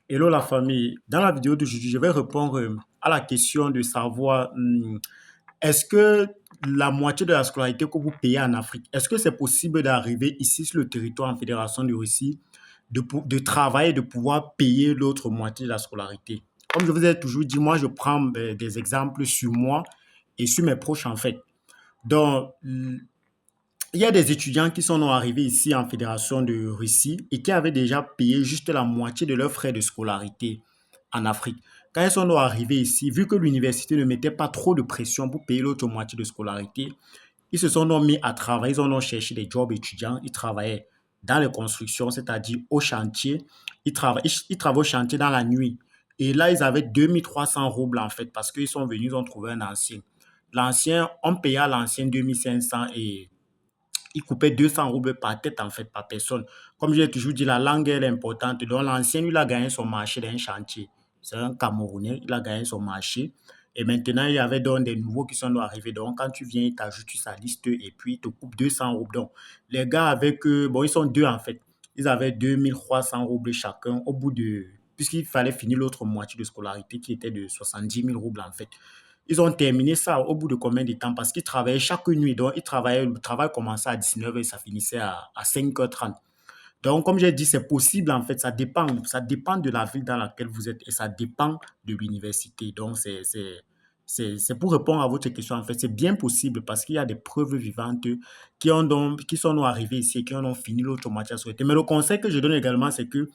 Hello la famille. Dans la vidéo d'aujourd'hui, je vais répondre à la question de savoir est-ce que la moitié de la scolarité que vous payez en Afrique, est-ce que c'est possible d'arriver ici sur le territoire en Fédération de Russie, de travailler, de pouvoir payer l'autre moitié de la scolarité? Comme je vous ai toujours dit, moi je prends des exemples sur moi et sur mes proches en fait. Donc, il y a des étudiants qui sont arrivés ici en Fédération de Russie et qui avaient déjà payé juste la moitié de leurs frais de scolarité en Afrique. Quand ils sont arrivés ici, vu que l'université ne mettait pas trop de pression pour payer l'autre moitié de scolarité, ils se sont donc mis à travailler, ils ont donc cherché des jobs étudiants, ils travaillaient dans les constructions, c'est-à-dire au chantier, ils travaillent au chantier dans la nuit. Et là, ils avaient 2300 roubles en fait, parce qu'ils sont venus, ils ont trouvé un ancien. L'ancien, on payait à l'ancien 2500 et il coupait 200 roubles par tête, en fait, par personne. Comme je l'ai toujours dit, la langue, elle est importante. Donc, l'ancien, lui, il a gagné son marché dans un chantier. C'est un Camerounais, il a gagné son marché. Et maintenant, il y avait donc des nouveaux qui sont arrivés. Donc, quand tu viens, il t'ajoute sur sa liste et puis il te coupe 200 roubles. Donc, les gars avec eux, bon, ils sont deux en fait. Ils avaient 2300 roubles chacun au bout de. Puisqu'il fallait finir l'autre moitié de scolarité qui était de 70 000 roubles en fait. Ils ont terminé ça au bout de combien de temps? Parce qu'ils travaillaient chaque nuit. Donc, ils travaillaient, le travail commençait à 19h et ça finissait à 5h30. Donc, comme j'ai dit, c'est possible en fait. Ça dépend de la ville dans laquelle vous êtes et ça dépend de l'université. Donc, c'est pour répondre à votre question. En fait, c'est bien possible parce qu'il y a des preuves vivantes qui sont arrivées ici et qui ont fini l'autre moitié à souhaiter. Mais le conseil que je donne également, c'est que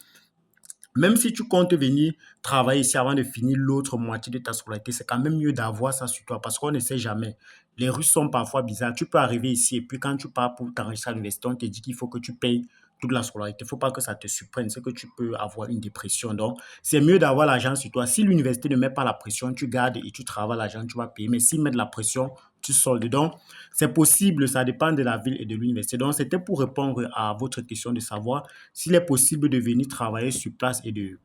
même si tu comptes venir travailler ici avant de finir l'autre moitié de ta scolarité, c'est quand même mieux d'avoir ça sur toi parce qu'on ne sait jamais. Les Russes sont parfois bizarres. Tu peux arriver ici et puis quand tu pars pour t'enregistrer à l'université, on te dit qu'il faut que tu payes toute la scolarité. Il ne faut pas que ça te surprenne, c'est que tu peux avoir une dépression. Donc, c'est mieux d'avoir l'argent sur toi. Si l'université ne met pas la pression, tu gardes et tu travailles l'argent, tu vas payer. Mais s'ils mettent la pression, tu soldes. Donc, c'est possible, ça dépend de la ville et de l'université. Donc, c'était pour répondre à votre question de savoir s'il est possible de venir travailler sur place et de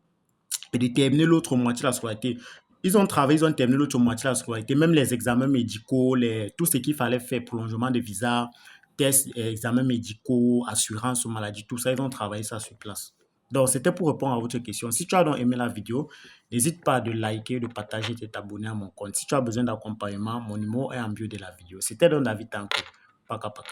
terminer l'autre moitié de la scolarité. Ils ont travaillé, ils ont terminé l'autre moitié de la scolarité, même les examens médicaux, tout ce qu'il fallait faire, prolongement de visa, tests, examens médicaux, assurance maladie, tout ça, ils ont travaillé ça sur place. Donc, c'était pour répondre à votre question. Si tu as donc aimé la vidéo, n'hésite pas à de liker, de partager et de t'abonner à mon compte. Si tu as besoin d'accompagnement, mon numéro est en bio de la vidéo. C'était donc David Tanko. Paka paka.